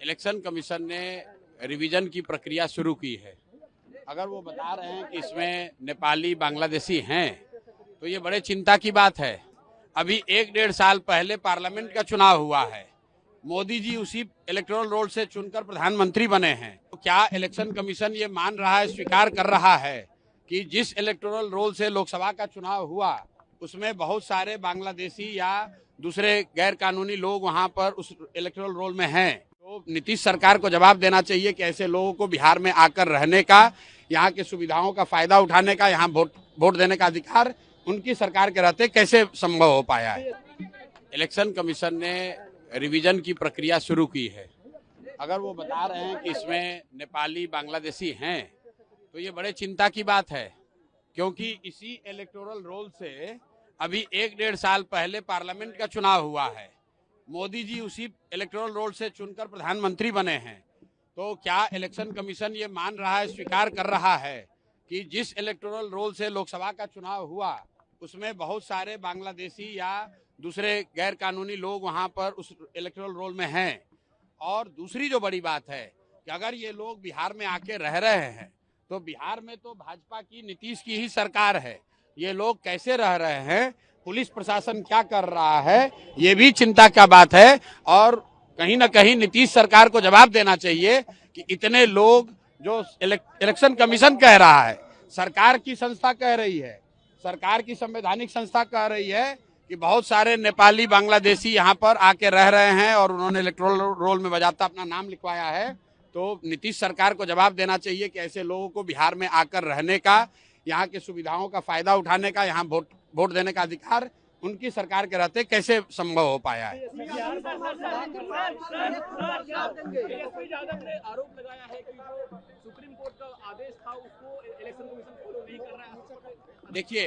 Election commission ने revision की प्रक्रिया शुरू की है। अगर वो बता रहे हैं कि इसमें नेपाली बांग्लादेशी हैं तो ये बड़े चिंता की बात है। अभी 1-1.5 साल पहले पार्लियामेंट का चुनाव हुआ है। मोदी जी उसी इलेक्टोरल रोल से चुनकर प्रधानमंत्री बने हैं। तो क्या इलेक्शन कमीशन ये मान रहा है, स्वीकार कर रहा है कि जिस इलेक्टोरल रोल से लोकसभा का चुनाव हुआ उसमें बहुत सारे बांग्लादेशी या दूसरे गैर कानूनी लोग वहां पर उस इलेक्टोरल रोल में हैं? तो नीतीश सरकार को जवाब देना चाहिए कि ऐसे लोगों को बिहार में आकर रहने का, यहाँ के सुविधाओं का फायदा उठाने का, यहाँ वोट देने का अधिकार उनकी सरकार के रहते कैसे संभव हो पाया है। इलेक्शन कमीशन ने रिवीजन की प्रक्रिया शुरू की है। अगर वो बता रहे हैं कि इसमें नेपाली बांग्लादेशी हैं तो ये बड़े चिंता की बात है, क्योंकि इसी इलेक्टोरल रोल से अभी 1-1.5 साल पहले पार्लियामेंट का चुनाव हुआ है। मोदी जी उसी इलेक्टोरल रोल से चुनकर प्रधानमंत्री बने हैं। तो क्या इलेक्शन कमीशन ये मान रहा है, स्वीकार कर रहा है कि जिस इलेक्टोरल रोल से लोकसभा का चुनाव हुआ उसमें बहुत सारे बांग्लादेशी या दूसरे गैर कानूनी लोग वहां पर उस इलेक्टोरल रोल में हैं? और दूसरी जो बड़ी बात है कि अगर ये लोग बिहार में आके रह रहे हैं तो बिहार में तो भाजपा की, नीतीश की ही सरकार है। ये लोग कैसे रह रहे हैं, पुलिस प्रशासन क्या कर रहा है, ये भी चिंता का बात है। और कहीं ना कहीं नीतीश सरकार को जवाब देना चाहिए कि इतने लोग, जो इलेक्शन कमीशन कह रहा है, सरकार की संस्था कह रही है, सरकार की संवैधानिक संस्था कह रही है कि बहुत सारे नेपाली बांग्लादेशी यहाँ पर आके रह रहे हैं और उन्होंने इलेक्टोरल रोल में बाकायदा अपना नाम लिखवाया है। तो नीतीश सरकार को जवाब देना चाहिए कि ऐसे लोगों को बिहार में आकर रहने का, यहाँ के सुविधाओं का फायदा उठाने का, यहाँ वोट देने का अधिकार उनकी सरकार के रहते कैसे संभव हो पाया है। आरोप लगाया है कि जो सुप्रीम कोर्ट का आदेश था उसको इलेक्शन कमीशन फॉलो नहीं कर रहा है। देखिए,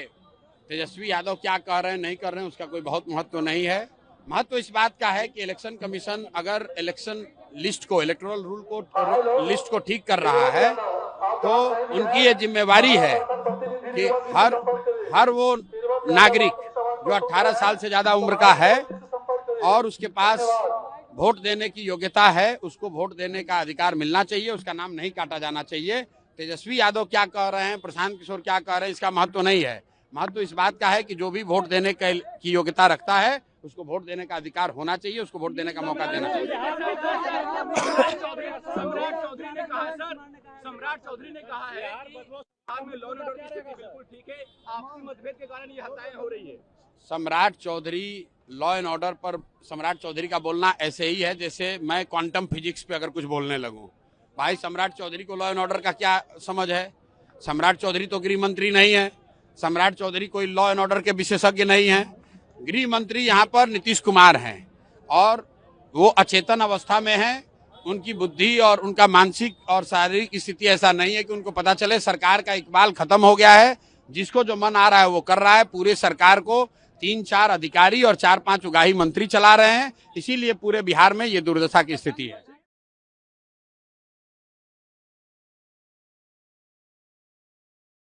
तेजस्वी यादव क्या कह रहे हैं, नहीं कर रहे हैं, उसका कोई बहुत महत्व नहीं है। महत्व इस बात का है कि इलेक्शन कमीशन अगर इलेक्शन लिस्ट को, इलेक्टोरल रूल को, लिस्ट को ठीक कर रहा है तो उनकी ये जिम्मेवारी है कि हर वो नागरिक जो 18 साल से ज्यादा उम्र का है और उसके पास वोट देने की योग्यता है, उसको वोट देने का अधिकार मिलना चाहिए, उसका नाम नहीं काटा जाना चाहिए। तेजस्वी यादव क्या कह रहे हैं, प्रशांत किशोर क्या कह रहे हैं, इसका महत्व नहीं है। महत्व इस बात का है कि जो भी वोट देने की योग्यता रखता है उसको वोट देने का अधिकार होना चाहिए, उसको वोट देने का मौका देना चाहिए। सम्राट चौधरी ने कहा है कि बिहार में लॉ एंड ऑर्डर की स्थिति बिल्कुल ठीक है, आपसी मतभेद के कारण ये हत्याएं हो रही है। सम्राट चौधरी, लॉ एंड ऑर्डर पर सम्राट चौधरी का बोलना ऐसे ही है जैसे मैं क्वांटम फिजिक्स पे अगर कुछ बोलने लगूं। भाई, सम्राट चौधरी को लॉ एंड ऑर्डर का क्या समझ है? सम्राट चौधरी तो गृह मंत्री नहीं है, सम्राट चौधरी कोई लॉ एंड ऑर्डर के विशेषज्ञ नहीं है। गृह मंत्री यहाँ पर नीतीश कुमार हैं और वो अचेतन अवस्था में हैं। उनकी बुद्धि और उनका मानसिक और शारीरिक स्थिति ऐसा नहीं है कि उनको पता चले। सरकार का इकबाल खत्म हो गया है, जिसको जो मन आ रहा है वो कर रहा है। पूरे सरकार को 3-4 अधिकारी और 4-5 उगाही मंत्री चला रहे हैं, इसीलिए पूरे बिहार में ये दुर्दशा की स्थिति है।